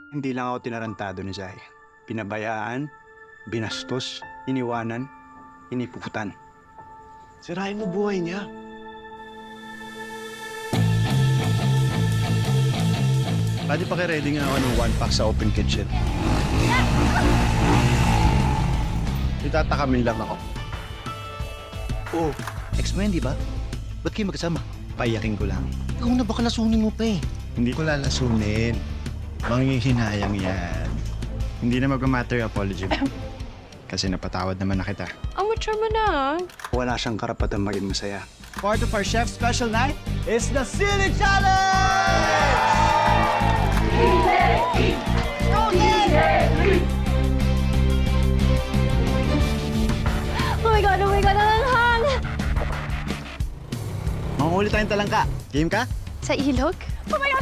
Hindi lang ako tinarantado ni Zai. Pinabayaan, binastos, iniwanan, inipuputan. Sirain mo buhay niya. Pwede pa ready nga ako ng 1 pack sa open kitchen. Itatakamin lang ako. Oh, ex mo yan, di ba? Ba't kayo magkasama? Payakin ko lang. Ikaw na baka lasunin mo pa eh. Hindi ko lalasunin. Manghihinayang yan. Hindi na mag-matter yung apology mo. Kasi napatawad naman na kita. Amateur mo na. Wala siyang karapatan maging masaya. Part of our chef's special night is the Silly Challenge! Oh my God, ang hang! Manguhuli tayong talangka. Game ka? Sa ilog? Oh my God,